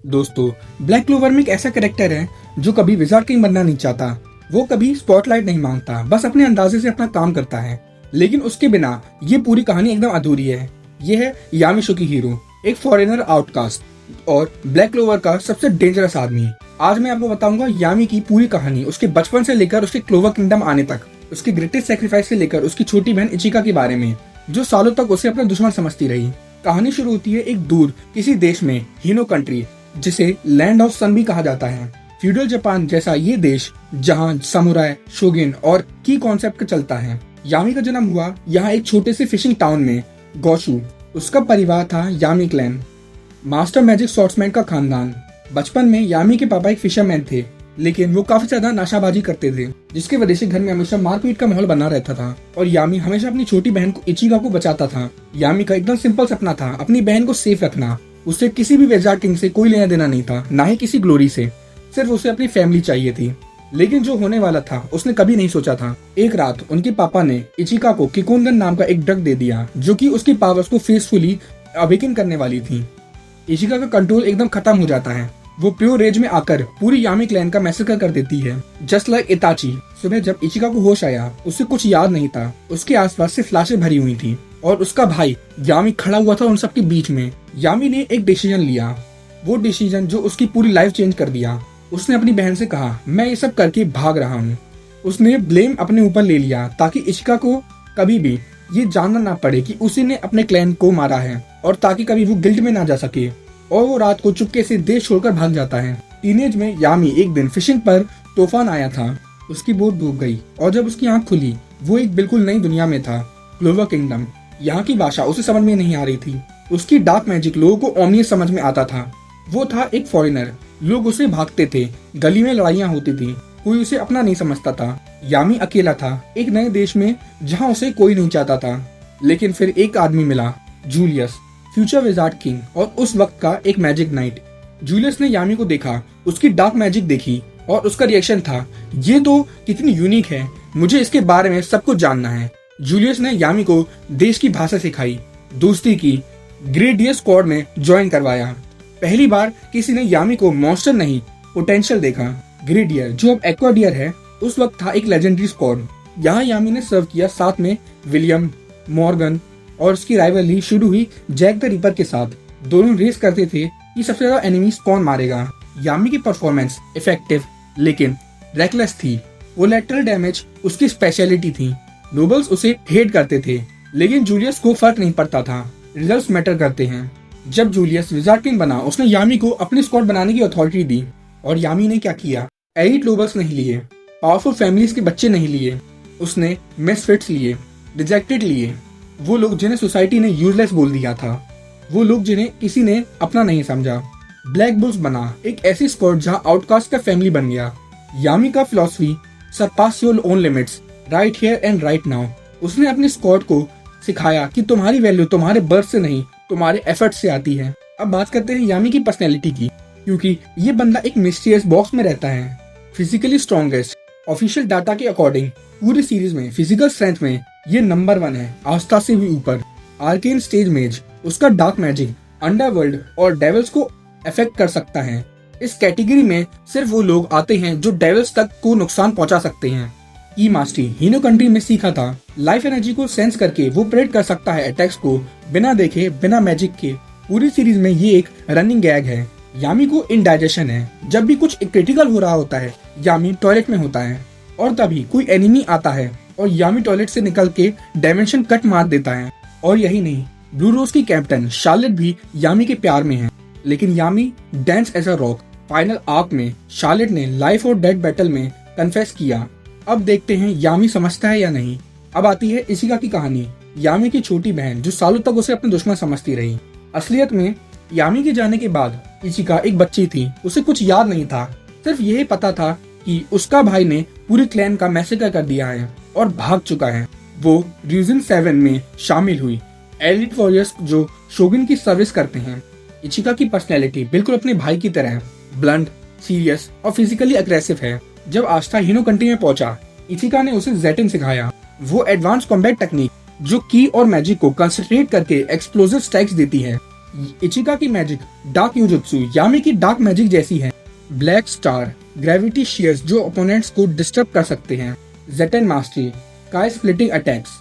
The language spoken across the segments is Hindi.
दोस्तों, ब्लैक क्लोवर में एक ऐसा कैरेक्टर है जो कभी विजार्ड किंग बनना नहीं चाहता। वो कभी स्पॉटलाइट नहीं मांगता, बस अपने अंदाजे से अपना काम करता है। लेकिन उसके बिना ये पूरी कहानी एकदम अधूरी है। ये है यामी शोकिहिरो, एक फॉरेनर आउटकास्ट और ब्लैक क्लोवर का सबसे डेंजरस आदमी। आज मैं आपको बताऊंगा यामी की पूरी कहानी, उसके बचपन से लेकर उसके क्लोवर किंगडम आने तक, उसके ग्रेटेस्ट सैक्रिफाइस से लेकर उसकी छोटी बहन इचिका के बारे में, जो सालों तक उसे अपना दुश्मन समझती रही। कहानी शुरू होती है एक दूर किसी देश में, हिनो कंट्री, जिसे लैंड ऑफ सन भी कहा जाता है। फ्यूडल जापान जैसा ये देश जहाँ समुराय, शोगिन और की कॉन्सेप्ट का चलता है। यामी का जन्म हुआ यहाँ एक छोटे से फिशिंग टाउन में, गोशु। उसका परिवार था यामी क्लैन, मास्टर मैजिक स्वॉर्ड्समैन का खानदान। बचपन में यामी के पापा एक फिशरमैन थे, लेकिन वो काफी ज्यादा नशाबाजी करते थे, जिसकी वजह से घर में हमेशा मारपीट का माहौल बना रहता था। और यामी हमेशा अपनी छोटी बहन को इचिका को बचाता था। यामी का एकदम सिंपल सपना था अपनी बहन को सेफ रखना। उसे किसी भी विजार्ड किंग से कोई लेना देना नहीं था, ना ही किसी ग्लोरी से। सिर्फ उसे अपनी फैमिली चाहिए थी। लेकिन जो होने वाला था उसने कभी नहीं सोचा था। एक रात उनके पापा ने इचिका को किकोनगन नाम का एक ड्रग दे दिया, जो कि उसकी पावर्स को फेसफुली अवेकन करने वाली थी। इचिका का कंट्रोल एकदम खत्म हो जाता है। वो प्योर रेज में आकर पूरी यामी क्लैन का मैसेकर कर देती है, जस्ट लाइक इताची। सुबह जब इचिका को होश आया, उसे कुछ याद नहीं था। उसके आसपास सिर्फ लाशें भरी हुई थी और उसका भाई यामी खड़ा हुआ था उन सबके बीच में। यामी ने एक डिसीजन लिया, वो डिसीजन जो उसकी पूरी लाइफ चेंज कर दिया। उसने अपनी बहन से कहा, मैं ये सब करके भाग रहा हूँ। उसने ब्लेम अपने ऊपर ले लिया ताकि इचिका को कभी भी ये जानना ना पड़े कि उसी ने अपने क्लैन को मारा है, और ताकि कभी वो गिल्ट में ना जा सके। और वो रात को चुपके से देश छोड़कर भाग जाता है। टीनेज में यामी एक दिन फिशिंग पर तूफान आया था। उसकी बोट डूब गई और जब उसकी आंख खुली, वो एक बिल्कुल नई दुनिया में था, क्लोवर किंगडम। यहाँ की भाषा उसे समझ में नहीं आ रही थी। उसकी डार्क मैजिक लोगों को ओमनियस समझ में आता था। वो था एक फॉरेनर, लोग उसे भागते थे, गली में लड़ाइयाँ होती थी, कोई उसे अपना नहीं समझता था। यामी अकेला था एक नए देश में जहाँ उसे कोई नहीं चाहता था। लेकिन फिर एक आदमी मिला, जूलियस, फ्यूचर विजार्ड किंग और उस वक्त का एक मैजिक नाइट। जूलियस ने यामी को देखा, उसकी डार्क मैजिक देखी और उसका रिएक्शन था, ये तो कितनी यूनिक है, मुझे इसके बारे में सब कुछ जानना है। जूलियस ने यामी को देश की भाषा सिखाई, दोस्ती की, ग्रेट डियर स्क्वाड में ज्वाइन करवाया। पहली बार किसी ने यामी को मॉन्स्टर नहीं, पोटेंशियल देखा। ग्रेट डियर, जो अब एक्वा डियर है, उस वक्त था एक लेजेंडरी स्क्वाड। यहाँ यामी ने सर्व किया, साथ में विलियम, मॉर्गन, और उसकी राइवलरी शुरू हुई जैक द रिपर के साथ। दोनों रेस करते थे कि सबसे ज्यादा एनिमीज कौन मारेगा। यामी की परफॉर्मेंस इफेक्टिव लेकिन रेकलेस थी। कोलैटरल डैमेज उसकी स्पेशलिटी थी। नोबल्स उसे हेट करते थे, लेकिन जूलियस को फर्क नहीं पड़ता था। रिजल्ट्स मैटर करते हैं। जब जूलियस विजार्ड किंग बना, उसने यामी को अपनी स्क्वाड बनाने की अथॉरिटी दी। और यामी ने क्या किया, एलिट नोबल्स नहीं लिए, पावरफुल फैमिलीज के बच्चे नहीं लिए, उसने मिसफिट्स लिए, रिजेक्टेड लिए, वो लोग जिन्हें सोसाइटी ने यूजलेस बोल दिया था, वो लोग जिन्हें किसी ने अपना नहीं समझा। ब्लैक बुल्स बना, एक ऐसी स्क्वाड जहां आउटकास्ट का फैमिली बन गया। यामी का philosophy, surpass your own limits, right here and right now. उसने अपनी स्क्वाड को सिखाया कि तुम्हारी वैल्यू तुम्हारे बर्थ से नहीं, तुम्हारे एफर्ट से आती है। अब बात करते हैं यामी की पर्सनैलिटी की, क्योंकि ये बंदा एक मिस्टीरियस बॉक्स में रहता है। फिजिकली स्ट्रॉन्गेस्ट, ऑफिशियल डाटा के अकॉर्डिंग पूरी सीरीज में फिजिकल स्ट्रेंथ में ये नंबर 1 है, आस्था से भी ऊपर। आर्केन स्टेज मेज, उसका डार्क मैजिक अंडरवर्ल्ड और डेविल्स को अफेक्ट कर सकता है। इस कैटेगरी में सिर्फ वो लोग आते हैं जो डेविल्स तक को नुकसान पहुंचा सकते हैं। ई मास्टरी, हिनो कंट्री में सीखा था। लाइफ एनर्जी को सेंस करके वो प्रेडिक्ट कर सकता है अटैक्स को, बिना देखे, बिना मैजिक के। पूरी सीरीज में ये एक रनिंग गैग है। यामी को इंडाइजेशन है। जब भी कुछ क्रिटिकल हो रहा होता है, यामी टॉयलेट में होता है, और तभी कोई एनिमी आता है और यामी टॉयलेट से निकल के डायमेंशन कट मार देता है। और यही नहीं, ब्लू रोज की कैप्टन शार्लेट भी यामी के प्यार में है। लेकिन Yami dance as a rock. Final arc में शार्लेट ने लाइफ और डेथ बैटल में कन्फेस किया। अब देखते हैं यामी समझता है या नहीं। अब आती है इशिका की कहानी, यामी की छोटी बहन जो सालों तक उसे अपने दुश्मन समझती रही। असलियत में यामी के जाने के बाद इशिका एक बच्ची थी। उसे कुछ याद नहीं था, सिर्फ यही पता था कि उसका भाई ने पूरी क्लैन का मैसेकर कर दिया है और भाग चुका है। वो रीजन 7 में शामिल हुई, एलिट वॉरियर्स जो शोगिन की सर्विस करते हैं। इचिका की पर्सनैलिटी बिल्कुल अपने भाई की तरह है, ब्लंट, सीरियस और फिजिकली अग्रेसिव है। जब आस्था हिनो कंट्री में पहुंचा, इचिका ने उसे जेटिन सिखाया। वो एडवांस कॉम्बैट टेक्निक जो की और मैजिक को कंसंट्रेट करके एक्सप्लोसिव स्ट्राइक्स देती है। इचिका की मैजिक डार्क यूजुत्सु यामी की डार्क मैजिक जैसी है। ब्लैक स्टार ग्रेविटी शेयर्स जो ओपोनेंट्स को डिस्टर्ब कर सकते हैं। Zetten mastery sky splitting attacks.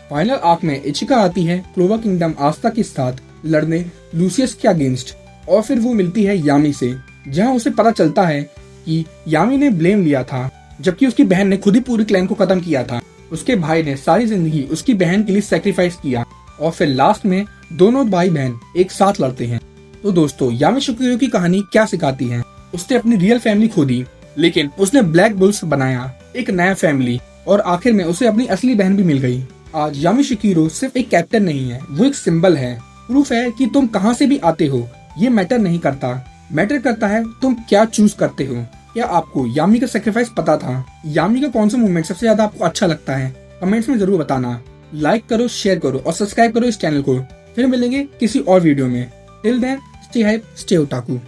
Final arc में इचिका आती है क्लोवर किंगडम आस्था के साथ लड़ने लूसियस के अगेंस्ट, और फिर वो मिलती है यामी से, जहां उसे पता चलता है कि यामी ने ब्लेम लिया था, जबकि उसकी बहन ने खुद ही पूरी क्लैन को खत्म किया था। उसके भाई ने सारी जिंदगी उसकी बहन के लिए सेक्रीफाइस किया, और फिर लास्ट में दोनों भाई बहन एक साथ लड़ते हैं। तो दोस्तों, यामी शिकिरो की कहानी क्या सिखाती है? उसने अपनी रियल फैमिली खो दी, लेकिन उसने ब्लैक बुल्स बनाया, एक नया फैमिली, और आखिर में उसे अपनी असली बहन भी मिल गई। आज यामी शिकिरो सिर्फ एक कैप्टन नहीं है, वो एक सिंबल है। प्रूफ है कि तुम कहां से भी आते हो, ये मैटर नहीं करता। मैटर करता है तुम क्या चूज करते हो। क्या आपको यामी का सेक्रीफाइस पता था? यामी का कौन सा मूवमेंट सबसे ज्यादा आपको अच्छा लगता है? कमेंट्स में जरूर बताना। लाइक करो, शेयर करो और सब्सक्राइब करो इस चैनल को। फिर मिलेंगे किसी और वीडियो में। Till then stay hype, stay otaku.